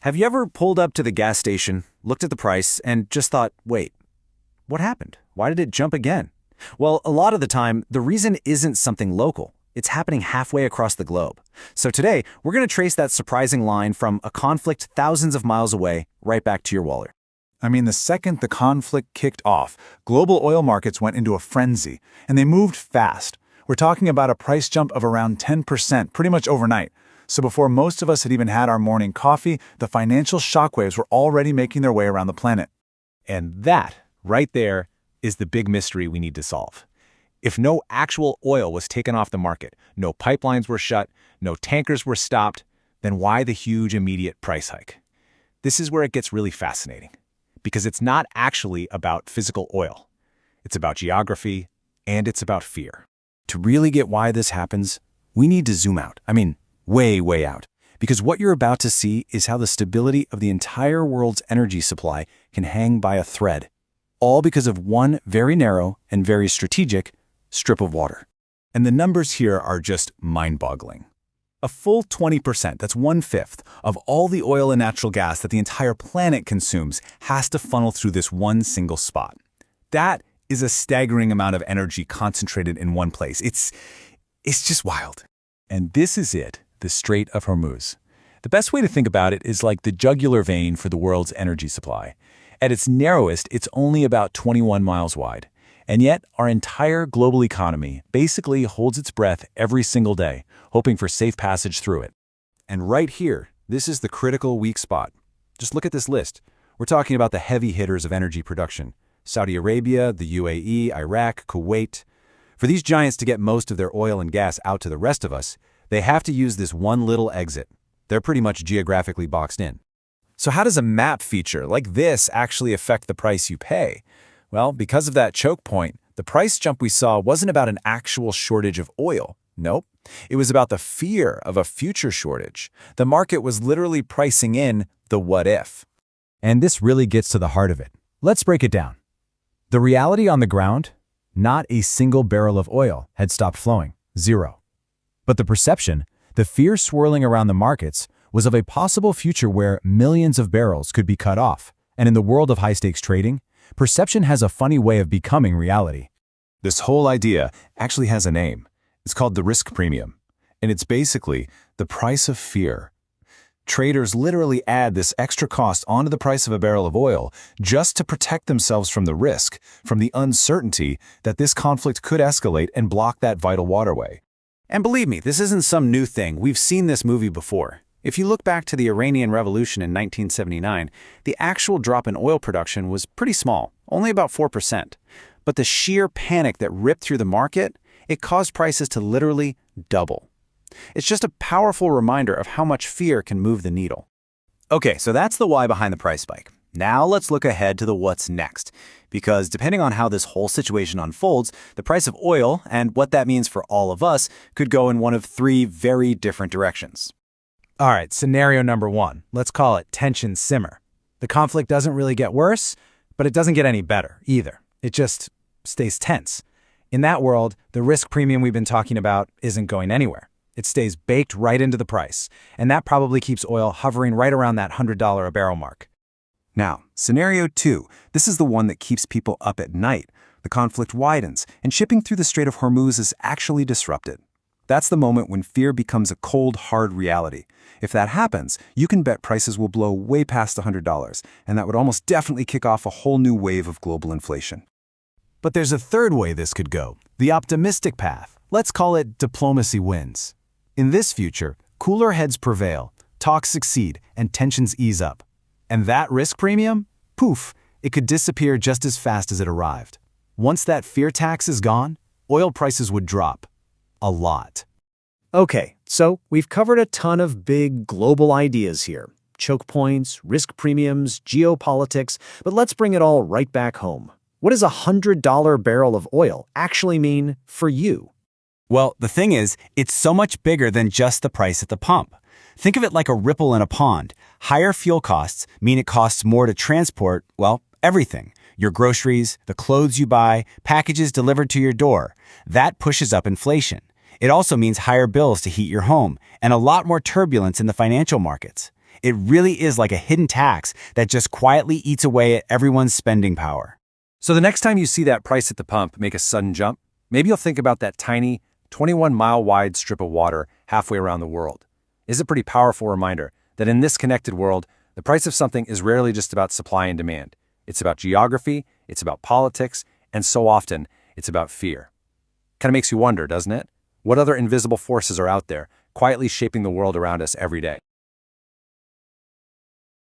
Have you ever pulled up to the gas station, looked at the price, and just thought, wait, what happened? Why did it jump again? Well, a lot of the time, the reason isn't something local. It's happening halfway across the globe. So today, we're going to trace that surprising line from a conflict thousands of miles away right back to your wallet. I mean, the second the conflict kicked off, global oil markets went into a frenzy, and they moved fast. We're talking about a price jump of around 10% pretty much overnight. So before most of us had even had our morning coffee, the financial shockwaves were already making their way around the planet. And that, right there, is the big mystery we need to solve. If no actual oil was taken off the market, no pipelines were shut, no tankers were stopped, then why the huge immediate price hike? This is where it gets really fascinating, because it's not actually about physical oil. It's about geography, and it's about fear. To really get why this happens, we need to zoom out. Way, way out. Because what you're about to see is how the stability of the entire world's energy supply can hang by a thread, all because of one very narrow and very strategic strip of water. And the numbers here are just mind-boggling. A full 20%, that's 1/5, of all the oil and natural gas that the entire planet consumes has to funnel through this one single spot. That is a staggering amount of energy concentrated in one place. It's just wild. And this is it, the Strait of Hormuz. The best way to think about it is like the jugular vein for the world's energy supply. At its narrowest, it's only about 21 miles wide. And yet, our entire global economy basically holds its breath every single day, hoping for safe passage through it. And right here, this is the critical weak spot. Just look at this list. We're talking about the heavy hitters of energy production: Saudi Arabia, the UAE, Iraq, Kuwait. For these giants to get most of their oil and gas out to the rest of us, they have to use this one little exit. They're pretty much geographically boxed in. So how does a map feature like this actually affect the price you pay? Well, because of that choke point, the price jump we saw wasn't about an actual shortage of oil. Nope. It was about the fear of a future shortage. The market was literally pricing in the what if. And this really gets to the heart of it. Let's break it down. The reality on the ground? Not a single barrel of oil had stopped flowing. Zero. But the perception, the fear swirling around the markets, was of a possible future where millions of barrels could be cut off. And in the world of high-stakes trading, perception has a funny way of becoming reality. This whole idea actually has a name. It's called the risk premium. And it's basically the price of fear. Traders literally add this extra cost onto the price of a barrel of oil just to protect themselves from the risk, from the uncertainty that this conflict could escalate and block that vital waterway. And believe me, this isn't some new thing. We've seen this movie before. If you look back to the Iranian Revolution in 1979, the actual drop in oil production was pretty small, only about 4%. But the sheer panic that ripped through the market, it caused prices to literally double. It's just a powerful reminder of how much fear can move the needle. Okay, so that's the why behind the price spike. Now let's look ahead to the what's next. Because depending on how this whole situation unfolds, the price of oil and what that means for all of us could go in one of three very different directions. All right, scenario number one. Let's call it tension simmer. The conflict doesn't really get worse, but it doesn't get any better either. It just stays tense. In that world, the risk premium we've been talking about isn't going anywhere. It stays baked right into the price, and that probably keeps oil hovering right around that $100 a barrel mark. Now, scenario two. This is the one that keeps people up at night. The conflict widens, and shipping through the Strait of Hormuz is actually disrupted. That's the moment when fear becomes a cold, hard reality. If that happens, you can bet prices will blow way past $100, and that would almost definitely kick off a whole new wave of global inflation. But there's a third way this could go, the optimistic path. Let's call it diplomacy wins. In this future, cooler heads prevail, talks succeed, and tensions ease up. And that risk premium? Poof, it could disappear just as fast as it arrived. Once that fear tax is gone, oil prices would drop. A lot. Okay, so we've covered a ton of big global ideas here. Choke points, risk premiums, geopolitics, but let's bring it all right back home. What does a $100 barrel of oil actually mean for you? Well, the thing is, it's so much bigger than just the price at the pump. Think of it like a ripple in a pond. Higher fuel costs mean it costs more to transport, well, everything. Your groceries, the clothes you buy, packages delivered to your door. That pushes up inflation. It also means higher bills to heat your home and a lot more turbulence in the financial markets. It really is like a hidden tax that just quietly eats away at everyone's spending power. So the next time you see that price at the pump make a sudden jump, maybe you'll think about that tiny, 21-mile-wide strip of water halfway around the world. It's a pretty powerful reminder that in this connected world, the price of something is rarely just about supply and demand. It's about geography, it's about politics, and so often, it's about fear. Kind of makes you wonder, doesn't it? What other invisible forces are out there, quietly shaping the world around us every day?